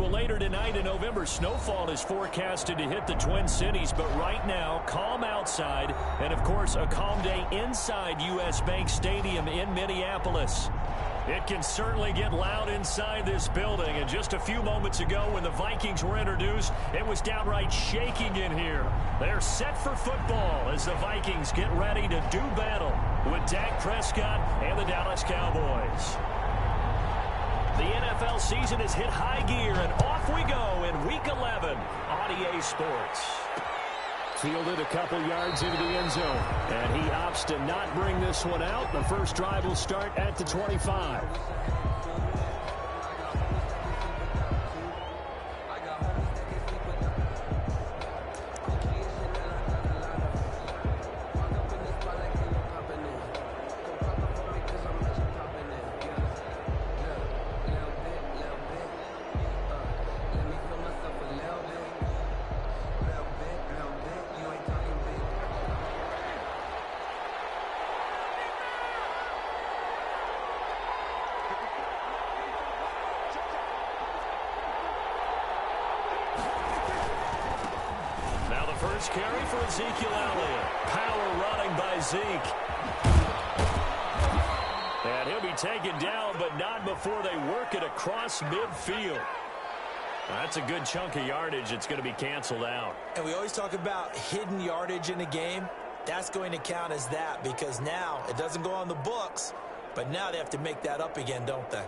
Well, later tonight, a November snowfall is forecasted to hit the Twin Cities, but right now, calm outside, and of course, a calm day inside U.S. Bank Stadium in Minneapolis. It can certainly get loud inside this building, and just a few moments ago when the Vikings were introduced, it was downright shaking in here. They're set for football as the Vikings get ready to do battle with Dak Prescott and the Dallas Cowboys. The NFL season has hit high gear, and off we go in Week 11 on EA Sports. Fielded a couple yards into the end zone, and he opts to not bring this one out. The first drive will start at the 25. First carry for Ezekiel Elliott. Power running by Zeke. And he'll be taken down, but not before they work it across midfield. That's a good chunk of yardage. It's going to be canceled out. And we always talk about hidden yardage in a game. That's going to count as that because now it doesn't go on the books, but now they have to make that up again, don't they?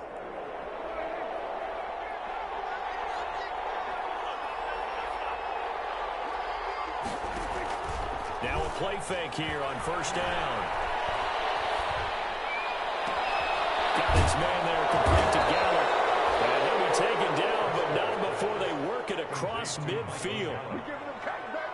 Now a play fake here on first down. Got his man there complete to Gallup. And he'll be taken down, but not before they work it across midfield.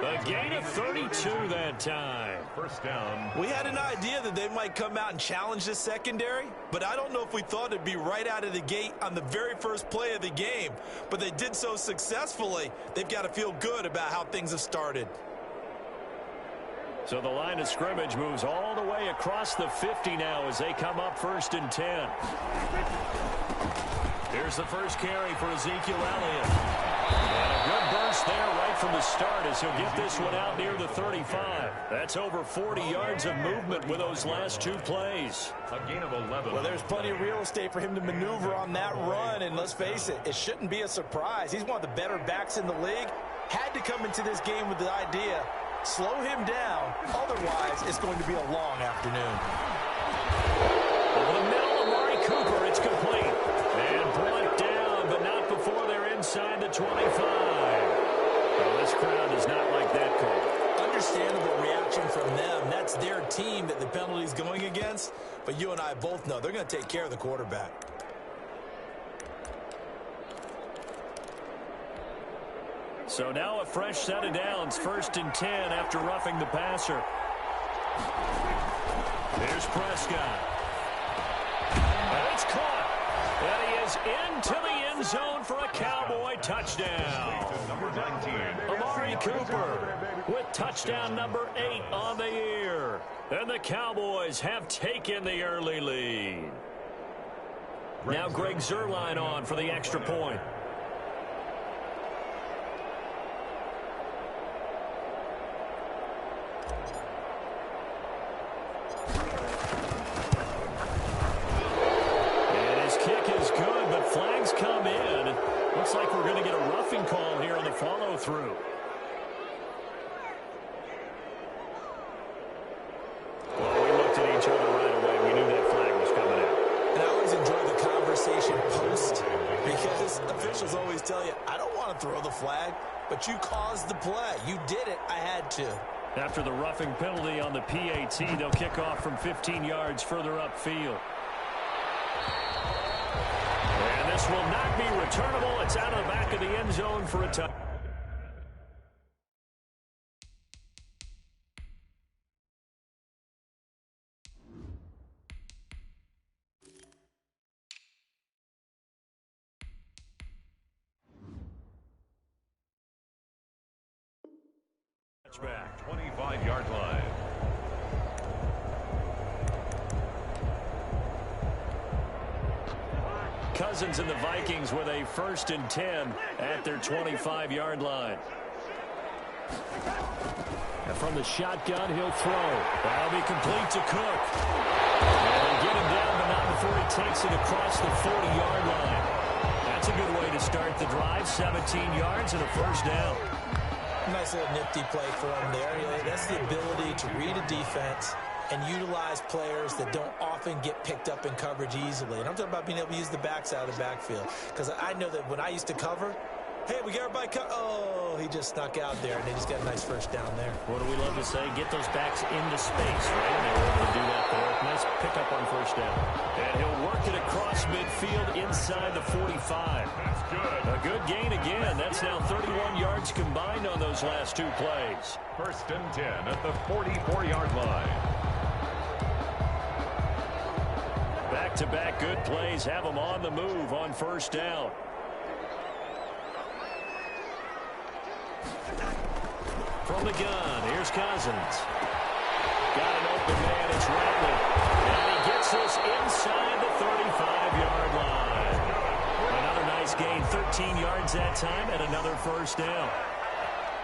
A gain of 32 that time. First down. We had an idea that they might come out and challenge this secondary, but I don't know if we thought it'd be right out of the gate on the very first play of the game. But they did so successfully, they've got to feel good about how things have started. So the line of scrimmage moves all the way across the 50 now as they come up first and 10. Here's the first carry for Ezekiel Elliott. And a good burst there right from the start as he'll get this one out near the 35. That's over 40 yards of movement with those last two plays. A gain of 11. Well, there's plenty of real estate for him to maneuver on that run, and let's face it, it shouldn't be a surprise. He's one of the better backs in the league. Had to come into this game with the idea, slow him down, otherwise it's going to be a long afternoon. Over the middle, Amari Cooper, it's complete. And brought down, but not before they're inside the 25. Well, this crowd does not like that call. Understandable reaction from them. That's their team that the penalty's going against, but you and I both know they're going to take care of the quarterback. So now a fresh set of downs, first and 10 after roughing the passer. Here's Prescott. And it's caught. And he is into the end zone for a Cowboy touchdown. Number 19. Amari Cooper with touchdown number 8 on the year. And the Cowboys have taken the early lead. Now Greg Zuerlein on for the extra point. Flags come in. Looks like we're going to get a roughing call here on the follow-through. Well, we looked at each other right away. We knew that flag was coming out. And I always enjoy the conversation post because officials always tell you, I don't want to throw the flag, but you caused the play. You did it. I had to. After the roughing penalty on the PAT, they'll kick off from 15 yards further upfield. And this will not be returnable. It's out of the back of the end zone for a touchdown. Touchback, 25-yard line. Cousins and the Vikings with a 1st and 10 at their 25-yard line. And from the shotgun, he'll throw. That'll be complete to Cook. And they get him down, but not before he takes it across the 40-yard line. That's a good way to start the drive. 17 yards and a 1st down. Nice little nifty play for him there. That's the ability to read a defense and utilize players that don't often get picked up in coverage easily. And I'm talking about being able to use the backs out of the backfield. Because I know that when I used to cover, hey, we got everybody covered. Oh, he just snuck out there, and they just got a nice 1st down there. What do we love to say? Get those backs into space, right? And they were able to do that there. Nice pickup on 1st down. And he'll work it across midfield inside the 45. That's good. A good gain again. That's now 31 yards combined on those last 2 plays. 1st and 10 at the 44-yard line. Back-to-back good plays have them on the move on 1st down. From the gun, here's Cousins. Got an open man, it's Rattler. And he gets this inside the 35-yard line. Another nice gain, 13 yards that time, and another 1st down.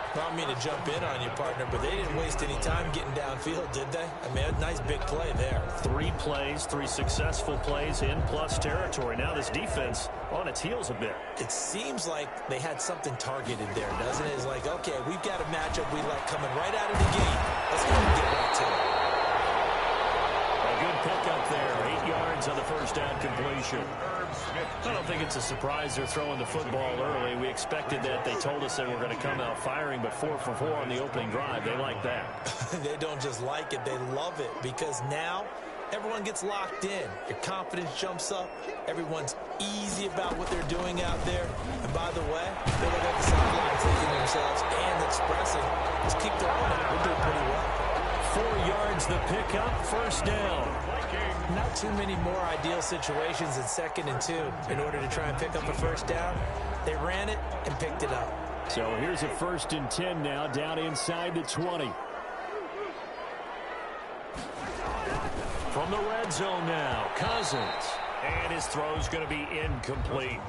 I don't mean to jump in on you, partner, but they didn't waste any time getting downfield, did they? I mean, a nice big play there. 3 plays, 3 successful plays in plus territory. Now this defense on its heels a bit. It seems like they had something targeted there, doesn't it? It's like, okay, we've got a matchup we like coming right out of the gate. Let's go and get right to it. A good pickup there, 8 yards on the 1st down completion. I don't think it's a surprise they're throwing the football early. We expected that. They told us they were going to come out firing, but 4 for 4 on the opening drive. They like that. They don't just like it, they love it, because now everyone gets locked in. Your confidence jumps up. Everyone's easy about what they're doing out there. And by the way, they're looking at the sideline thinking to themselves and expressing, just keep throwing it. We're doing pretty well. 4 yards the pickup, 1st down. Not too many more ideal situations in 2nd and 2 in order to try and pick up a 1st down. They ran it and picked it up. So here's a 1st and 10 now, down inside the 20. From the red zone now, Cousins. And his throw's going to be incomplete.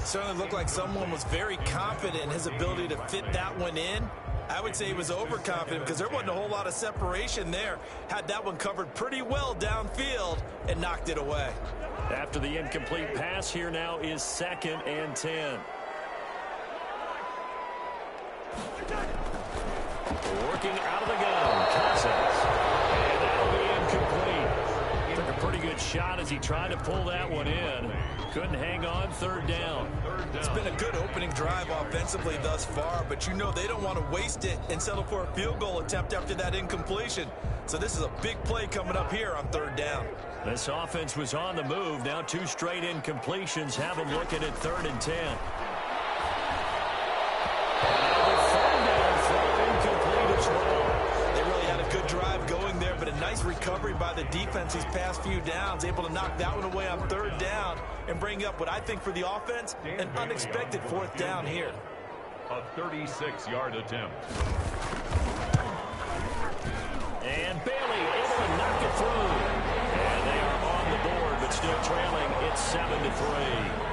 Certainly looked like someone was very confident in his ability to fit that one in. I would say he was overconfident because there wasn't a whole lot of separation there. Had that one covered pretty well downfield and knocked it away. After the incomplete pass, here now is 2nd and 10. Working out of the gun, Cousins. And that'll be incomplete. Took a pretty good shot as he tried to pull that one in. Couldn't hang on, 3rd down. It's been a good opening drive offensively thus far, but you know they don't want to waste it and settle for a field goal attempt after that incompletion. So this is a big play coming up here on 3rd down. This offense was on the move. Now 2 straight incompletions have them looking at 3rd and 10. Good drive going there, but a nice recovery by the defense these past few downs, able to knock that one away on 3rd down and bring up what I think for the offense, an unexpected 4th down here. A 36-yard attempt. And Bailey able to knock it through. And they are on the board, but still trailing. It's 7-3.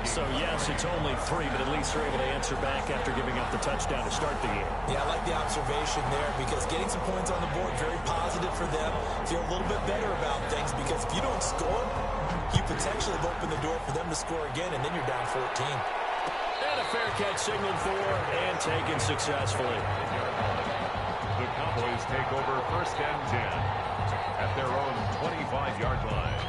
So, yes, it's only 3, but at least they're able to answer back after giving up the touchdown to start the game. Yeah, I like the observation there because getting some points on the board, very positive for them. Feel a little bit better about things because if you don't score, you potentially have opened the door for them to score again, and then you're down 14. And a fair catch signaled for and taken successfully. The Cowboys take over 1st and 10 at their own 25-yard line.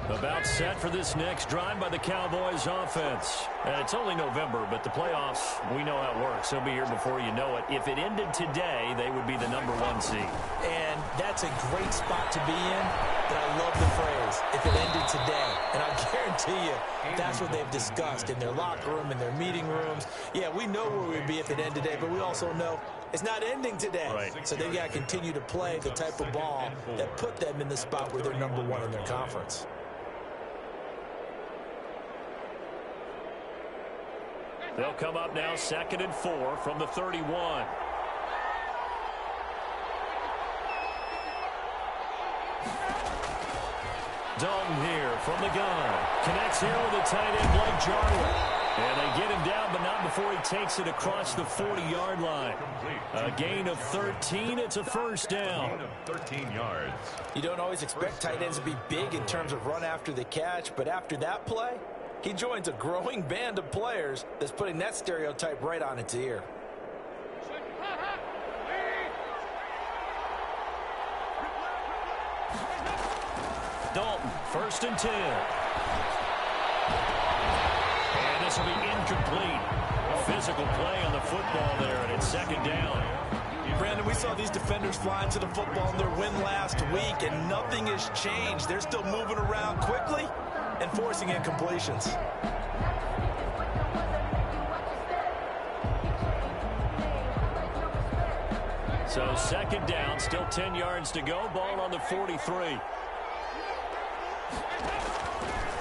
About set for this next drive by the Cowboys offense. And it's only November, but the playoffs, we know how it works. They'll be here before you know it. If it ended today, they would be the #1 seed. And that's a great spot to be in, but I love the phrase, if it ended today. And I guarantee you, that's what they've discussed in their locker room, in their meeting rooms. Yeah, we know where we'd be if it ended today, but we also know it's not ending today. Right. So they've got to continue to play the type of ball that put them in the spot where they're #1 in their conference. They'll come up now 2nd and 4 from the 31. Dalton here from the gun. Connects here with a tight end Blake Jarwin. And they get him down, but not before he takes it across the 40-yard line. A gain of 13. It's a first down. Gain of 13 yards. You don't always expect tight ends to be big in terms of run after the catch, but after that play, he joins a growing band of players that's putting that stereotype right on its ear. Dalton, 1st and 10. And this will be incomplete. A physical play on the football there, and it's 2nd down. Brandon, we saw these defenders fly into the football in their win last week, and nothing has changed. They're still moving around quickly and forcing incompletions. So 2nd down, still 10 yards to go. Ball on the 43.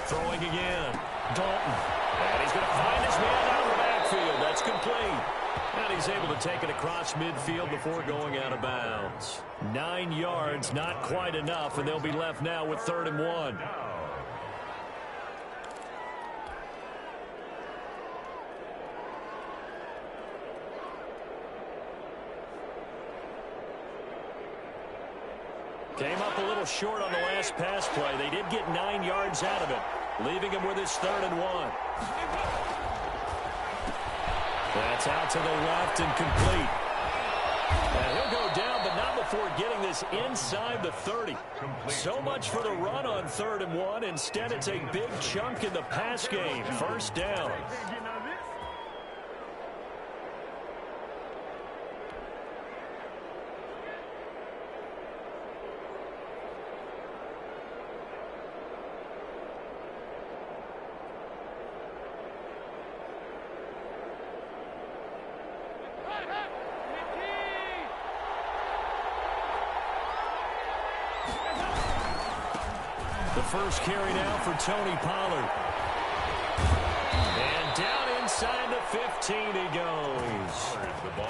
Throwing again. Dalton. And he's going to find his man out of the backfield. That's complete. And he's able to take it across midfield before going out of bounds. 9 yards, not quite enough, and they'll be left now with 3rd and 1. Came up a little short on the last pass play. They did get 9 yards out of it, leaving him with his 3rd and 1. That's out to the left and complete. And he'll go down, but not before getting this inside the 30. So much for the run on 3rd and 1. Instead, it's a big chunk in the pass game. First down. The first carry now for Tony Pollard. And down inside the 15 he goes.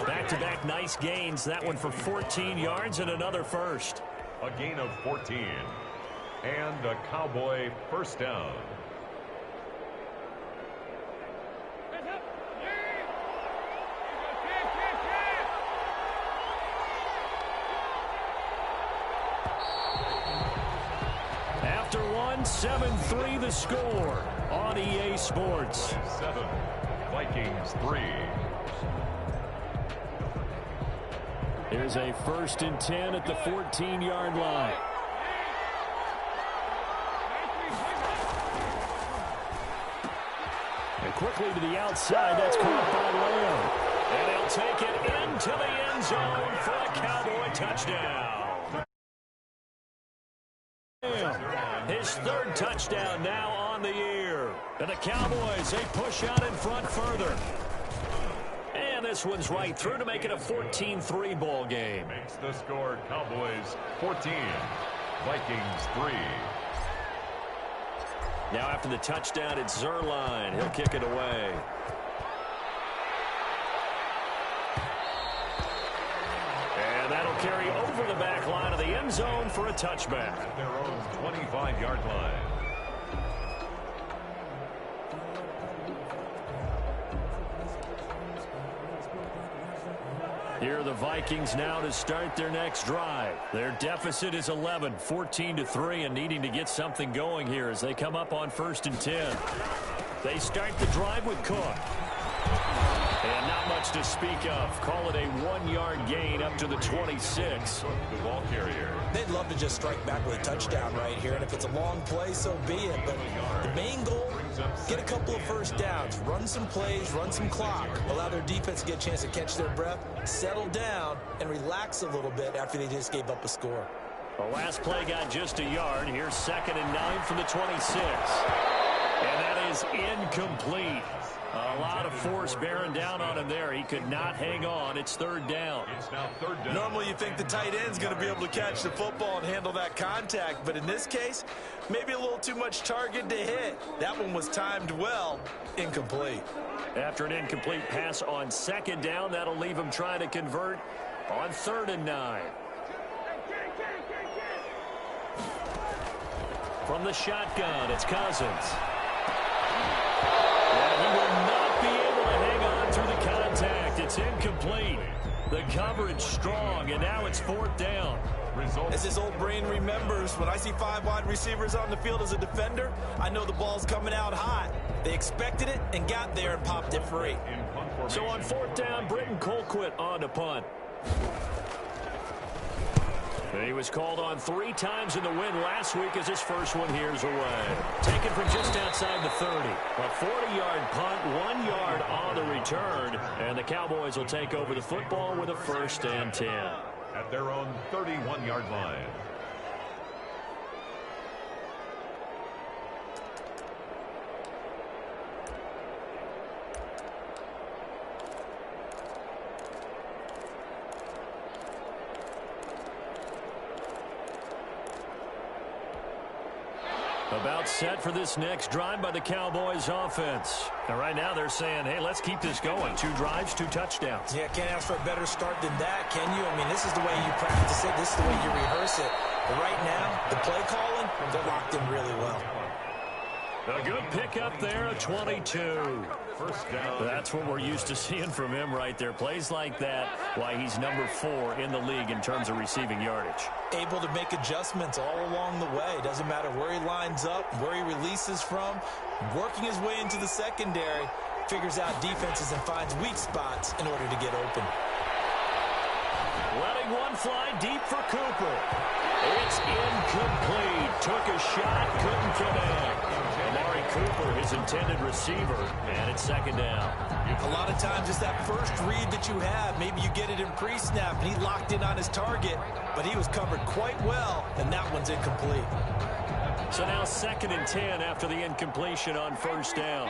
Back-to-back nice gains. That one for 14 yards and another first. A gain of 14. And a Cowboy first down. After 7-3 the score on EA Sports. 7, Vikings 3. Here's a 1st and 10 at the 14-yard line. And quickly to the outside, that's caught by Lamb. And he'll take it into the end zone for a Cowboy touchdown. His 3rd touchdown now on the year. And the Cowboys, they push out in front further. And this one's right through to make it a 14-3 ball game. Makes the score Cowboys 14, Vikings 3. Now after the touchdown, it's Zerline. He'll kick it away. And that'll carry over the back line of the end zone for a touchback. At their own 25-yard line. Here are the Vikings now to start their next drive. Their deficit is 11, 14-3, and needing to get something going here as they come up on 1st and 10. They start the drive with Cook. And not much to speak of. Call it a 1-yard gain up to the 26. The ball carrier. They'd love to just strike back with a touchdown right here, and if it's a long play, so be it. But the main goal, get a couple of first downs, run some plays, run some clock, allow their defense to get a chance to catch their breath, settle down, and relax a little bit after they just gave up a score. The last play got just a yard. Here's 2nd and 9 from the 26. And that is incomplete. A lot of force bearing down on him there. He could not hang on. It's third down. It's now third down. Normally you think the tight end's going to be able to catch the football and handle that contact, but in this case, maybe a little too much target to hit. That one was timed well. Incomplete. After an incomplete pass on second down, that'll leave him trying to convert on 3rd and 9. From the shotgun, it's Cousins. And he will not be able to hang on through the contact. It's incomplete. The coverage strong, and now it's 4th down. As his old brain remembers, when I see 5 wide receivers on the field as a defender, I know the ball's coming out hot. They expected it and got there and popped it free. So on 4th down, Britton Colquitt on to punt. He was called on 3 times in the win last week as his first one here's away. Taken from just outside the 30. A 40-yard punt, 1 yard on the return. And the Cowboys will take over the football with a 1st and 10. At their own 31-yard line. About set for this next drive by the Cowboys offense. And right now they're saying, hey, let's keep this going. 2 drives, 2 touchdowns. Yeah, can't ask for a better start than that, can you? I mean, this is the way you practice it. This is the way you rehearse it. But right now, the play calling, they're locked in really well. A good pickup there, a 22. First down. That's what we're used to seeing from him right there. Plays like that, why he's number 4 in the league in terms of receiving yardage. Able to make adjustments all along the way. Doesn't matter where he lines up, where he releases from. Working his way into the secondary, figures out defenses and finds weak spots in order to get open. Letting one fly deep for Cooper. It's incomplete. Took a shot, couldn't connect. Amari Cooper, his intended receiver, and it's 2nd down. A lot of times it's that first read that you have. Maybe you get it in pre-snap, and he locked in on his target, but he was covered quite well, and that one's incomplete. So now 2nd and 10 after the incompletion on 1st down.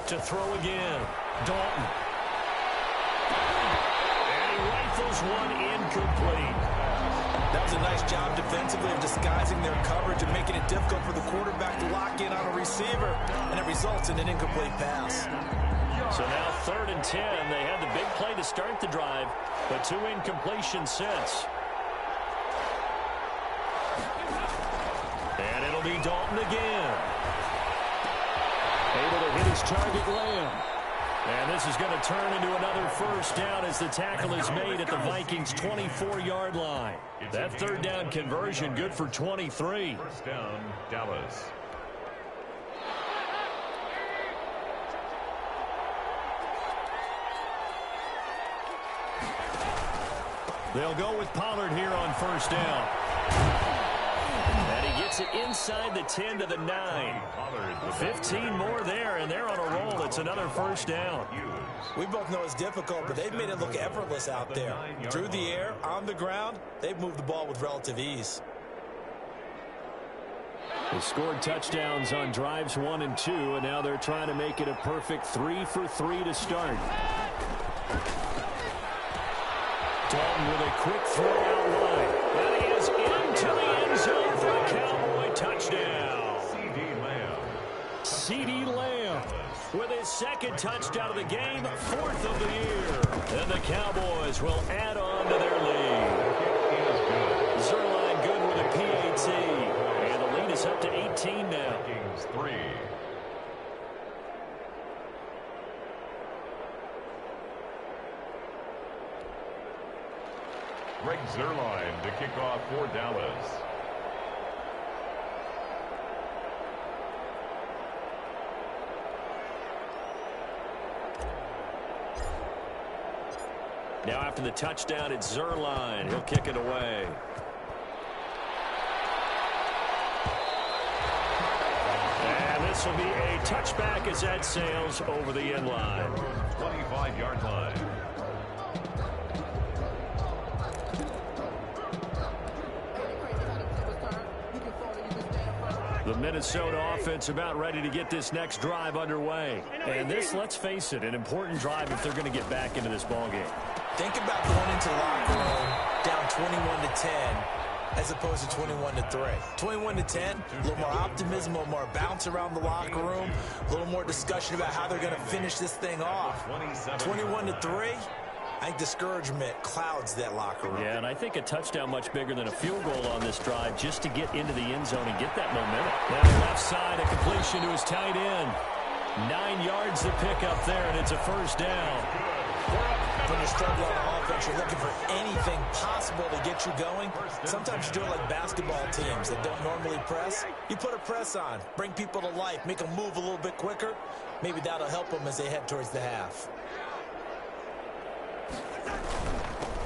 To throw again, Dalton. And he rifles one incomplete. That was a nice job defensively of disguising their coverage and making it difficult for the quarterback to lock in on a receiver, and it results in an incomplete pass. So now 3rd and 10. They had the big play to start the drive, but 2 incompletions since. And it'll be Dalton again. Able to hit his target, Lamb. And this is going to turn into another 1st down as the tackle is made at the Vikings' 24-yard line. That 3rd down conversion good for 23. 1st down, Dallas. They'll go with Pollard here on 1st down. And he gets it inside the 10 to the 9. 15 more there, and they're on a roll. It's another 1st down. We both know it's difficult, but they've made it look effortless out there. Through the air, on the ground, they've moved the ball with relative ease. They scored touchdowns on drives 1 and 2, and now they're trying to make it a perfect 3 for 3 to start. Dalton with a quick throw out wide. And he is into the end zone for a Cowboy touchdown. CeeDee Lamb with his 2nd touchdown of the game, 4th of the year. And the Cowboys will add on to their lead. Zerline good with a PAT. And the lead is up to 18 now. Vikings 3. Greg Zerline to kick off for Dallas. Now after the touchdown, it's Zerline. He'll kick it away. And this will be a touchback as that sails over the end line. 25-yard line. The Minnesota offense about ready to get this next drive underway. And this, let's face it, an important drive if they're going to get back into this ballgame. Think about going into the locker room down 21-10 as opposed to 21-3. 21-10, a little more optimism, a little more bounce around the locker room, a little more discussion about how they're going to finish this thing off. 21-3. I think discouragement clouds that locker room. Yeah, and I think a touchdown much bigger than a field goal on this drive just to get into the end zone and get that momentum. Now left side, a completion to his tight end. 9 yards to pick up there, and it's a first down. When you're struggling on offense, you're looking for anything possible to get you going. Sometimes you do it like basketball teams that don't normally press. You put a press on, bring people to life, make them move a little bit quicker. Maybe that'll help them as they head towards the half.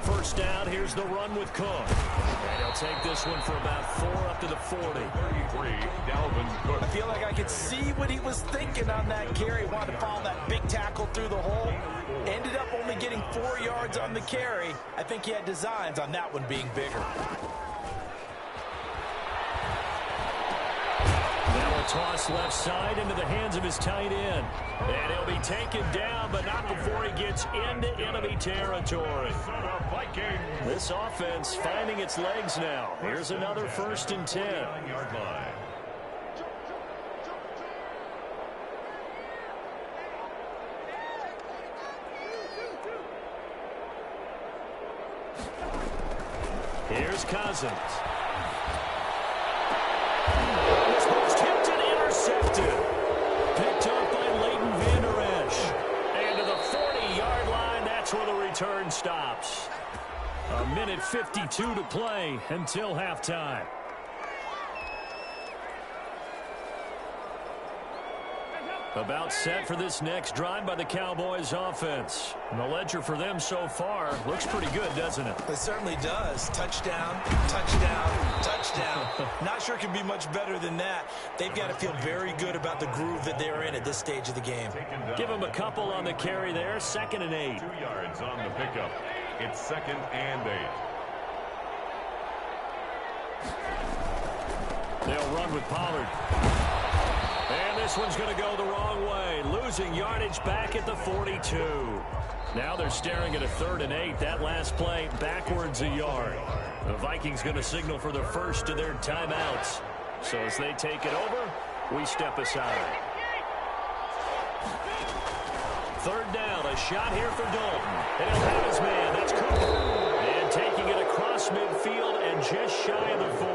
First down, here's the run with Cook. And he'll take this one for about 4 up to the 40. 33, Dalvin Cook. I feel like I could see what he was thinking on that carry. Wanted to follow that big tackle through the hole. Ended up only getting 4 yards on the carry. I think he had designs on that one being bigger. Now a toss left side into the hands of his tight end. And he'll be taken down, but not before he gets into enemy territory. This offense finding its legs now. Here's another 1st and 10. 9-yard line. Here's Cousins. This one's tipped and intercepted. Picked up by Leighton Vander Esch. And to the 40-yard line, that's where the return stops. A minute 52 to play until halftime. About set for this next drive by the Cowboys offense. And the ledger for them so far looks pretty good, doesn't it? It certainly does. Touchdown, touchdown, touchdown. Not sure it can be much better than that. They've got to feel very good about the groove that they're in at this stage of the game. Give them a couple on the carry there. 2nd and 8. 2 yards on the pickup. It's 2nd and 8. They'll run with Pollard. And this one's going to go the wrong way. Losing yardage back at the 42. Now they're staring at a 3rd and 8. That last play backwards a yard. The Vikings going to signal for the first of their timeouts. So as they take it over, we step aside. 3rd down, a shot here for Dalton. And he'll have his man. That's Cooper. And taking it across midfield and just shy of the 40.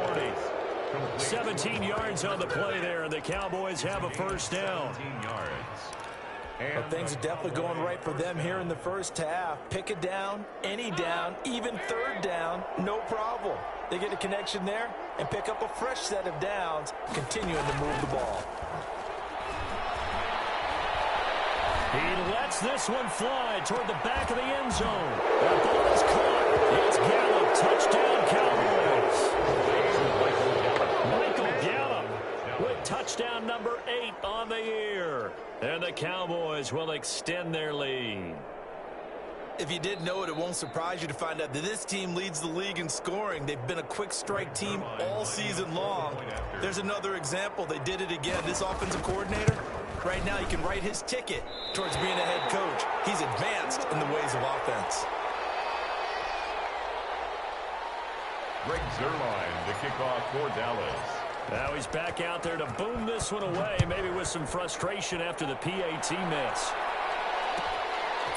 17 yards on the play there, and the Cowboys have a first down. 17 yards. But things are definitely going right for them here in the first half. Pick a down, any down, even 3rd down, no problem. They get a connection there and pick up a fresh set of downs, continuing to move the ball. He lets this one fly toward the back of the end zone. The ball is caught. It's Gallup. Touchdown, Cowboys. Michael Gallup with touchdown number 8 on the year. And the Cowboys will extend their lead. If you didn't know it, it won't surprise you to find out that this team leads the league in scoring. They've been a quick strike team all season long. There's another example. They did it again. This offensive coordinator, right now, you can write his ticket towards being a head coach. He's advanced in the ways of offense. Greg Zerline, the kickoff for Dallas. Now he's back out there to boom this one away, maybe with some frustration after the PAT miss.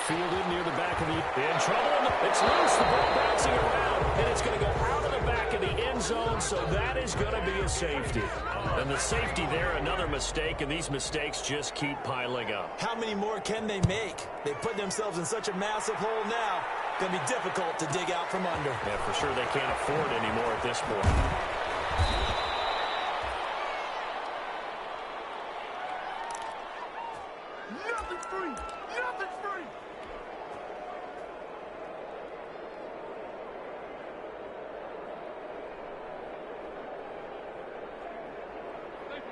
Fielded near the back of the in trouble. It's loose. The ball bouncing around, and it's going to go out of the back of the end zone, so that is going to be a safety. And the safety there, another mistake, and these mistakes just keep piling up. How many more can they make? They put themselves in such a massive hole now. Going to be difficult to dig out from under. Yeah, for sure they can't afford any more at this point.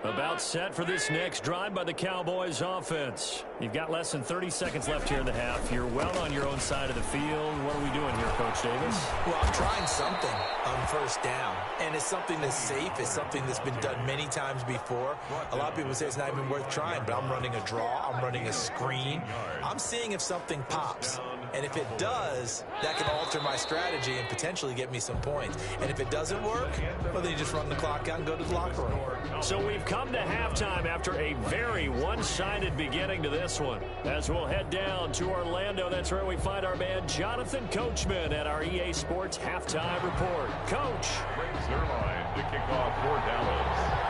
About set for this next drive by the Cowboys offense. You've got less than 30 seconds left here in the half. You're well on your own side of the field. What are we doing here, Coach Davis? Well, I'm trying something on first down, and it's something that's safe. It's something that's been done many times before. A lot of people say it's not even worth trying, but I'm running a draw. I'm running a screen. I'm seeing if something pops. And if it does, that can alter my strategy and potentially get me some points. And if it doesn't work, well, then you just run the clock out and go to the locker room. So we've come to halftime after a very one-sided beginning to this one. As we'll head down to Orlando, that's where we find our man Jonathan Coachman at our EA Sports Halftime Report. Coach. Brings their line to kick off for Dallas.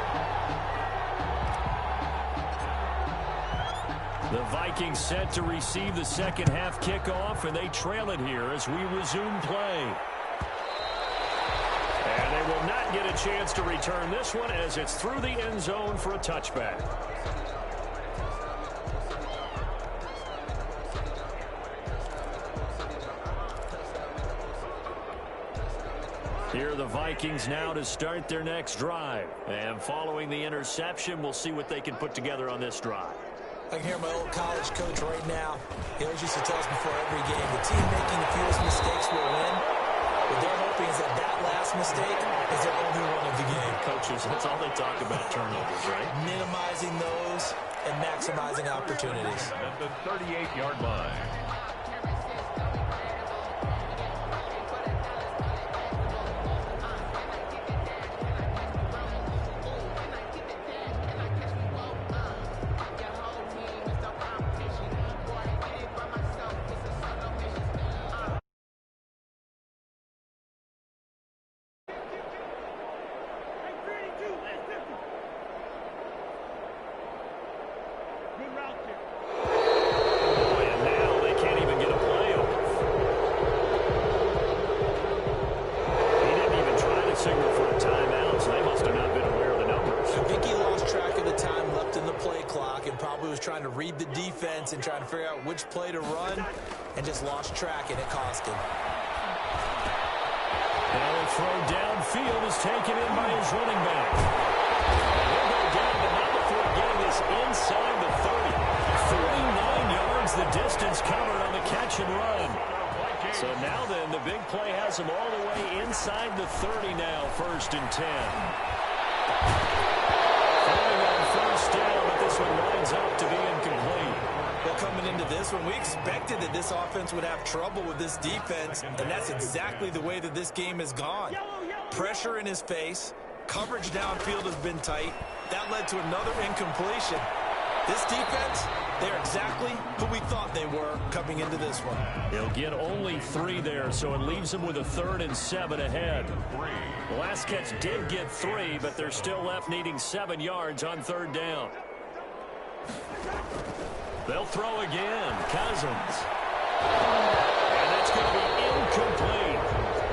The Vikings set to receive the second half kickoff, and they trail it here as we resume play. And they will not get a chance to return this one as it's through the end zone for a touchback. Here are the Vikings now to start their next drive. And following the interception, we'll see what they can put together on this drive. I can hear my old college coach right now. He always used to tell us before every game, the team making the fewest mistakes will win. What they're hoping is that that last mistake is their only one of the game. Coaches, that's all they talk about, turnovers, right? Minimizing those and maximizing opportunities. At the 38-yard line. Trying to read the defense and trying to figure out which play to run and just lost track, and it cost him. Now a throw downfield is taken in by his running back. He'll go down, but not before getting this inside the 30. 49 yards the distance covered on the catch and run. So now then, the big play has him all the way inside the 30 now, 1st and 10. Throwing on first down, but this one winds up to be incomplete. Well, coming into this one, we expected that this offense would have trouble with this defense, and that's exactly the way that this game has gone. Pressure in his face, coverage downfield has been tight. That led to another incompletion. This defense, they're exactly who we thought they were coming into this one. They'll get only 3 there, so it leaves them with a 3rd and 7 ahead. The last catch did get 3, but they're still left needing 7 yards on 3rd down. They'll throw again. Cousins. And that's going to be incomplete.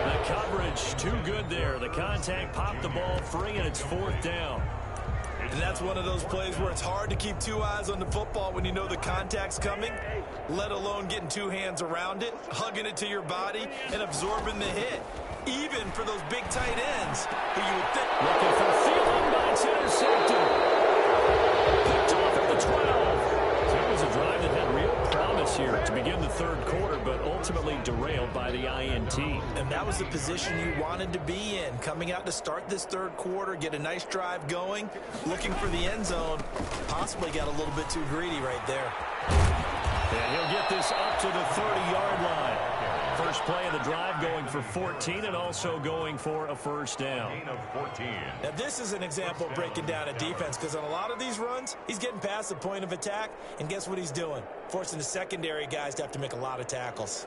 The coverage too good there. The contact popped the ball free, and it's 4th down. And that's one of those plays where it's hard to keep 2 eyes on the football when you know the contact's coming, let alone getting 2 hands around it, hugging it to your body, and absorbing the hit. Even for those big tight ends who you would think. Looking for Thielen, but it's intercepted. Picked off at the 12. So it was a drive that had real promise here to begin the 3rd quarter, but ultimately derailed by the INT. And that was the position you wanted to be in, coming out to start this 3rd quarter, get a nice drive going, looking for the end zone. Possibly got a little bit too greedy right there. And he'll get this up to the 30-yard line. First play of the drive going for 14 and also going for a 1st down. Now this is an example of breaking down a defense, because on a lot of these runs, he's getting past the point of attack, and guess what he's doing? Forcing the secondary guys to have to make a lot of tackles.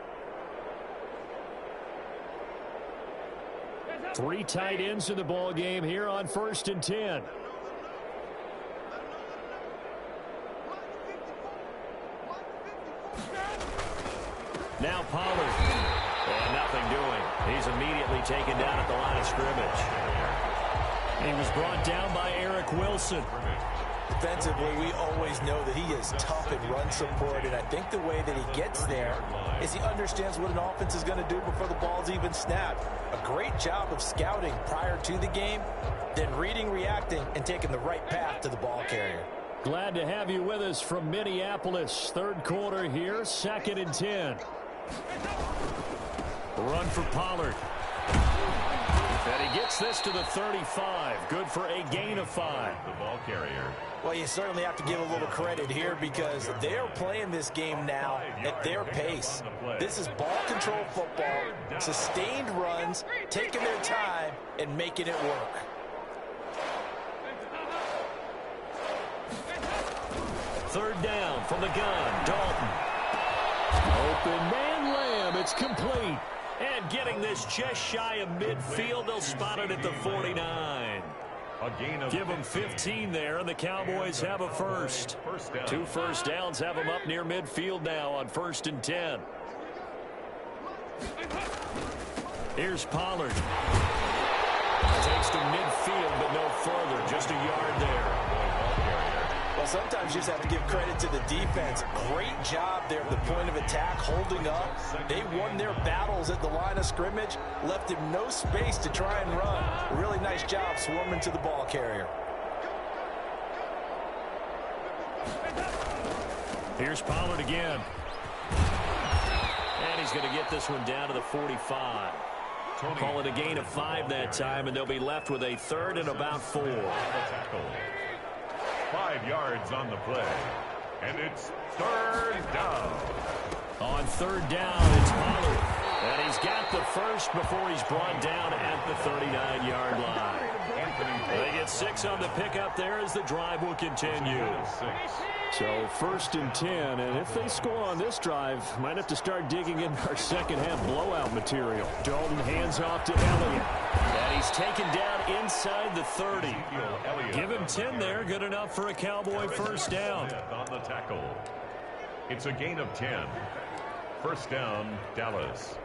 3 tight ends in the ball game here on 1st and 10. Now Pollard. And nothing doing. He's immediately taken down at the line of scrimmage. He was brought down by Eric Wilson. Defensively, we always know that he is tough in run support, and I think the way that he gets there is he understands what an offense is going to do before the ball's even snapped. A great job of scouting prior to the game, then reading, reacting, and taking the right path to the ball carrier. Glad to have you with us from Minneapolis. Third quarter here, 2nd and 10. Run for Pollard. And he gets this to the 35. Good for a gain of 5. The ball carrier. Well, you certainly have to give a little credit here because they're playing this game now at their pace. This is ball control football, sustained runs, taking their time, and making it work. Third down from the gun, Dalton. Open man Lamb, it's complete. And getting this just shy of midfield, they'll spot it at the 49. Give them 15 there, and the Cowboys have a first. 2 first downs have them up near midfield now on 1st and 10. Here's Pollard. Takes to midfield, but no further, just a yard there. Well, sometimes you just have to give credit to the defense. Great job there at the point of attack, holding up. They won their battles at the line of scrimmage, left him no space to try and run. Really nice job swarming to the ball carrier. Here's Pollard again. And he's going to get this one down to the 45. Call it a gain of 5 that time, and they'll be left with a 3rd and about 4. 5 yards on the play. And it's 3rd down. On 3rd down, it's Pollard. And he's got the first before he's brought down at the 39-yard line. They get 6 on the pickup there as the drive will continue. So 1st and 10, and if they score on this drive, might have to start digging in our second half blowout material. Dalton hands off to Elliott. And he's taken down inside the 30. Give him 10 there, good enough for a Cowboy first down. On the tackle. It's a gain of 10. First down, Dallas.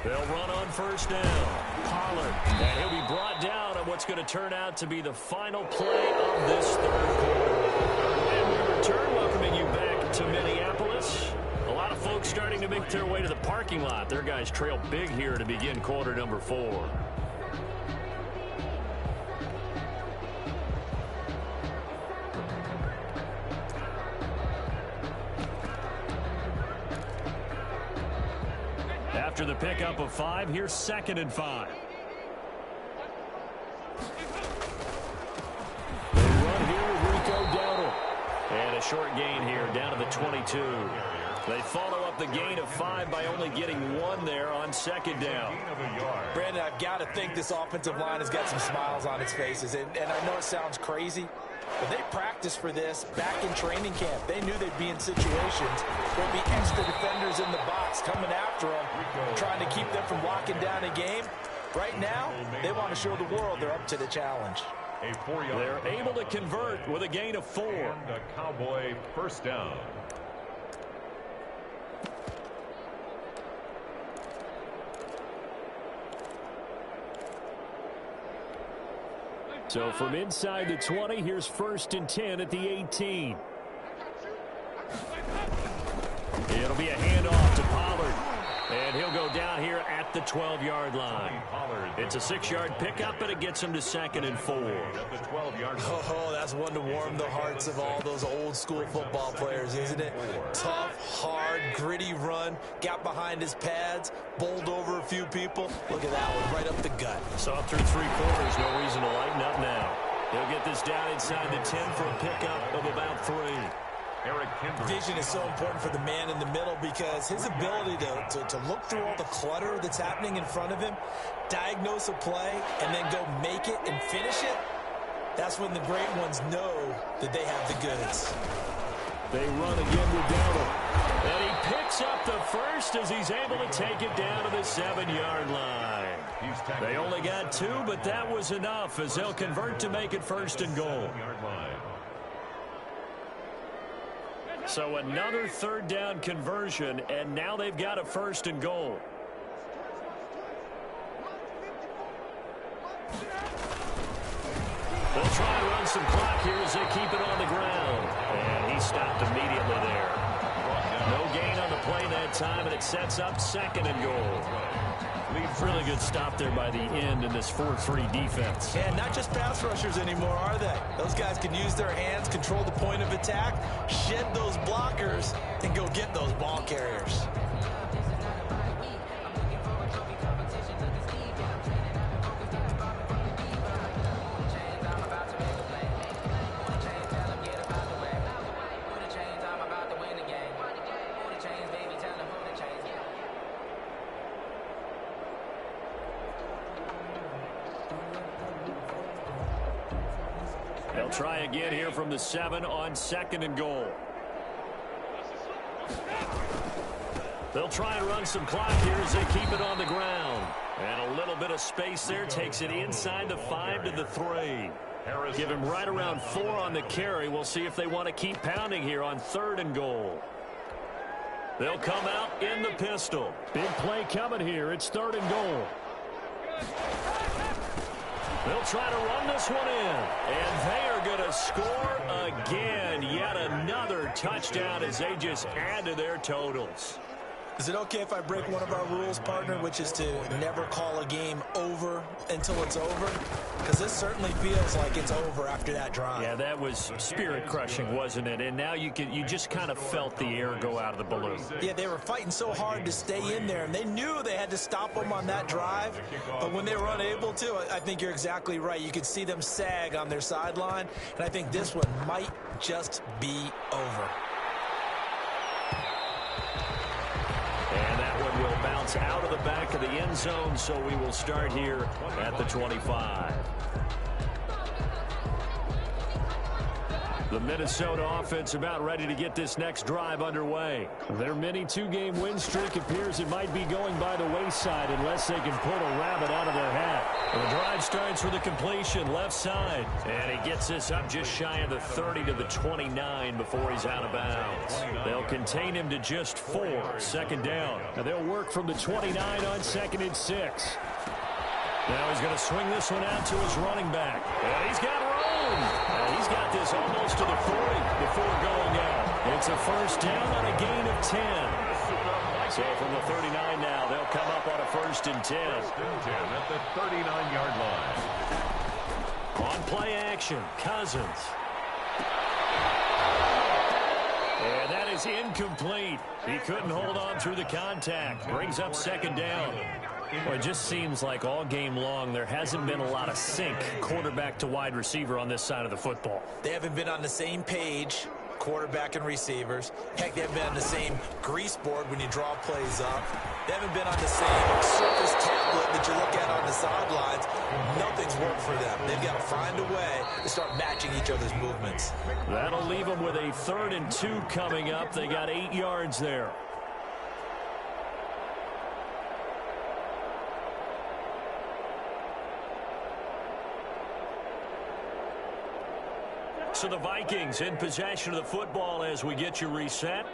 They'll run on first down. Pollard. And he'll be brought down on what's going to turn out to be the final play of this 3rd quarter. And we return, welcoming you back to Minneapolis. A lot of folks starting to make their way to the parking lot. Their guys trail big here to begin quarter number 4. After the pickup of 5, here's 2nd and 5. They run here with Rico Dowdle. And a short gain here down to the 22. They follow up the gain of 5 by only getting 1 there on 2nd down. Brandon, I've got to think this offensive line has got some smiles on its faces. And I know it sounds crazy, but they practiced for this back in training camp. They knew they'd be in situations where there'd be extra defenders in the box coming after them, trying to keep them from locking down a game. Right now, they want to show the world they're up to the challenge. They're able to convert with a gain of 4. The Cowboy first down. So from inside the 20, here's 1st and 10 at the 18. It'll be a handoff to Pollard. And he'll go down here at the 12-yard line. It's a 6-yard pickup, but it gets him to 2nd and 4. Oh, that's one to warm the hearts of all those old-school football players, isn't it? Tough, hard, gritty run. Got behind his pads, bowled over a few people. Look at that one, right up the gut. So up through 3 quarters, no reason to lighten up now. He'll get this down inside the 10 for a pickup of about 3. Vision is so important for the man in the middle because his ability to look through all the clutter that's happening in front of him, diagnose a play, and then go make it and finish it, that's when the great ones know that they have the goods. They run again with Dowdle. And he picks up the first as he's able to take it down to the 7-yard line. They only got 2, but that was enough as they'll convert to make it 1st and goal. So another 3rd down conversion, and now they've got a 1st and goal. They'll try and run some clock here as they keep it on the ground. And he stopped immediately there. No gain on the play that time, and it sets up 2nd and goal. Really good stop there by the end in this 4-3 defense. And not just pass rushers anymore, are they? Those guys can use their hands, control the point of attack, shed those blockers, and go get those ball carriers. They'll try again here from the 7 on 2nd and goal. They'll try and run some clock here as they keep it on the ground. And a little bit of space there takes it inside the 5 to the 3. Give him right around 4 on the carry. We'll see if they want to keep pounding here on 3rd and goal. They'll come out in the pistol. Big play coming here. It's 3rd and goal. They'll try to run this one in. And they are going to score again. Yet another touchdown as they just add to their totals. Is it okay if I break one of our rules, partner, which is to never call a game over until it's over? Because this certainly feels like it's over after that drive. Yeah, that was spirit-crushing, wasn't it? And now you just kind of felt the air go out of the balloon. Yeah, they were fighting so hard to stay in there, and they knew they had to stop them on that drive. But when they were unable to, I think you're exactly right. You could see them sag on their sideline, and I think this one might just be over. And that one will bounce out of the back of the end zone, so we will start here at the 25. The Minnesota offense about ready to get this next drive underway. Their mini 2-game win streak appears it might be going by the wayside unless they can pull a rabbit out of their hat. And the drive starts with a completion left side. And he gets this up just shy of the 30 to the 29 before he's out of bounds. They'll contain him to just 4, 2nd down. Now they'll work from the 29 on 2nd and 6. Now he's going to swing this one out to his running back. And he's got room. He's got this almost to the 40 before going out. It's a 1st down on a gain of 10. So from the 39 now, they'll come up on a 1st and 10. 1st and 10 at the 39-yard line. On play action, Cousins. And that is incomplete. He couldn't hold on through the contact. Brings up 2nd down. Well, it just seems like all game long there hasn't been a lot of sync quarterback to wide receiver on this side of the football. They haven't been on the same page, quarterback and receivers. Heck, they haven't been on the same grease board when you draw plays up. They haven't been on the same surface tablet that you look at on the sidelines. Nothing's worked for them. They've got to find a way to start matching each other's movements. That'll leave them with a 3rd and 2 coming up. They got 8 yards there. So the Vikings in possession of the football as we get you reset.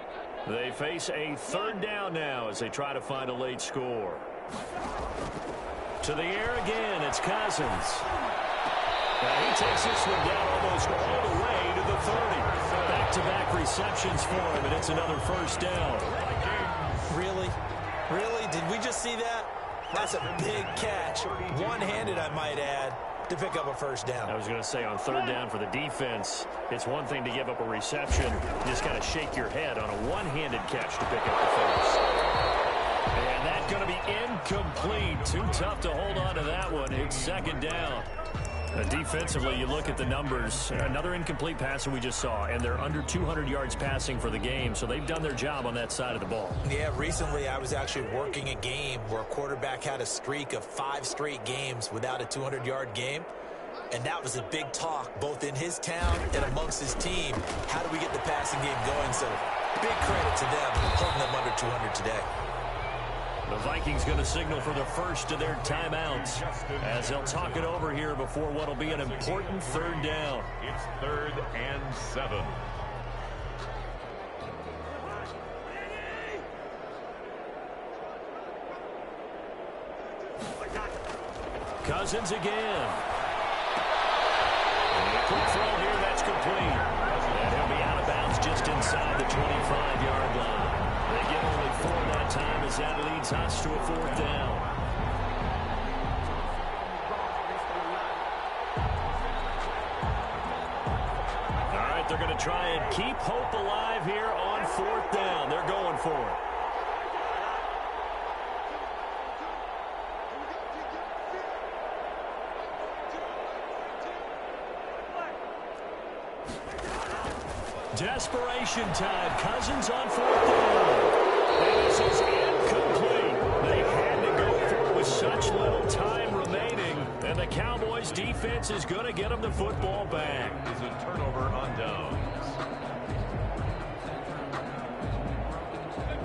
They face a 3rd down now as they try to find a late score. To the air again, it's Cousins. Now he takes this one down almost all the way to the 30. Back-to-back receptions for him, and it's another 1st down. Really? Really? Did we just see that? That's a big catch. One-handed, I might add, to pick up a 1st down. I was going to say on 3rd down for the defense, it's one thing to give up a reception. You just got to shake your head on a one-handed catch to pick up the 1st. And that's going to be incomplete. Too tough to hold on to that one. It's 2nd down. Defensively, you look at the numbers. Another incomplete pass that we just saw, and they're under 200 yards passing for the game, so they've done their job on that side of the ball. Yeah, recently I was actually working a game where a quarterback had a streak of 5 straight games without a 200-yard game, and that was a big talk both in his town and amongst his team. How do we get the passing game going? So big credit to them holding them under 200 today. The Vikings going to signal for the first of their timeouts as they'll talk it over here before what will be an important 3rd down. It's 3rd and 7. Cousins again. Quick throw here, that's complete. And he'll be out of bounds just inside the 25-yard line. They get only 4 that time as that leads us to a 4th down. All right, they're going to try and keep hope alive here on 4th down. They're going for it. Desperation time. Cousins on 4th down. And this is incomplete. They had to go for it with such little time remaining. And the Cowboys defense is going to get them the football back. Is a turnover on downs.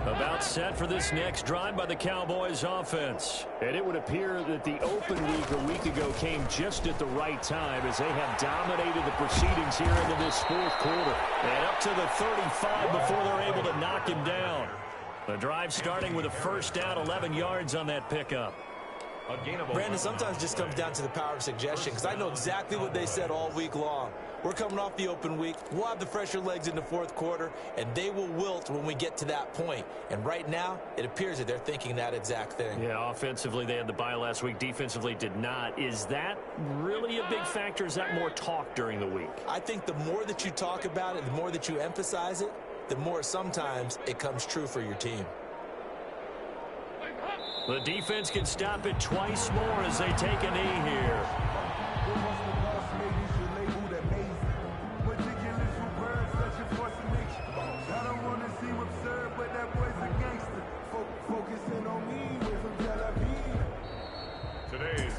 About set for this next drive by the Cowboys offense. And it would appear that the open week a week ago came just at the right time as they have dominated the proceedings here into this 4th quarter. And up to the 35 before they're able to knock him down. The drive starting with a first down, 11 yards on that pickup. Brandon, sometimes it just comes down to the power of suggestion, because I know exactly what they said all week long. We're coming off the open week. We'll have the fresher legs in the 4th quarter, and they will wilt when we get to that point. And right now, it appears that they're thinking that exact thing. Yeah, offensively, they had the bye last week. Defensively, did not. Is that really a big factor? Is that more talk during the week? I think the more that you talk about it, the more that you emphasize it, the more sometimes it comes true for your team. The defense can stop it twice more as they take a knee here.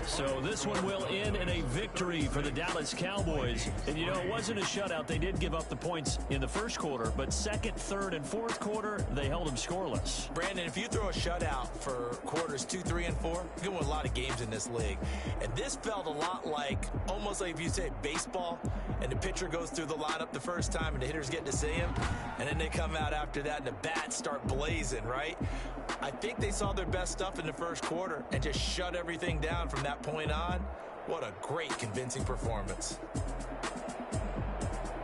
So this one will end in a victory for the Dallas Cowboys. And, you know, it wasn't a shutout. They did give up the points in the first quarter, but second, third, and fourth quarter, they held them scoreless. Brandon, if you throw a shutout for quarters 2, 3, and 4, you're going to win a lot of games in this league. And this felt a lot like, almost like if you say baseball, and the pitcher goes through the lineup the first time, and the hitters get to see him, and then they come out after that, and the bats start blazing, right? I think they saw their best stuff in the first quarter and just shut everything down from that point on. What a great, convincing performance.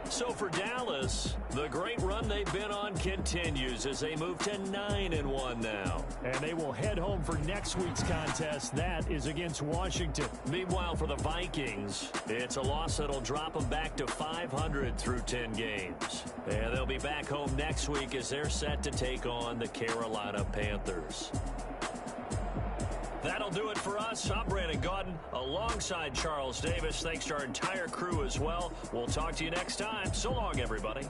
So for Dallas, the great run they've been on continues as they move to 9-1 now. And they will head home for next week's contest. That is against Washington. Meanwhile, for the Vikings, it's a loss that'll drop them back to 500 through 10 games. And they'll be back home next week as they're set to take on the Carolina Panthers. That'll do it for us. I'm Brandon Gaudin alongside Charles Davis. Thanks to our entire crew as well. We'll talk to you next time. So long, everybody.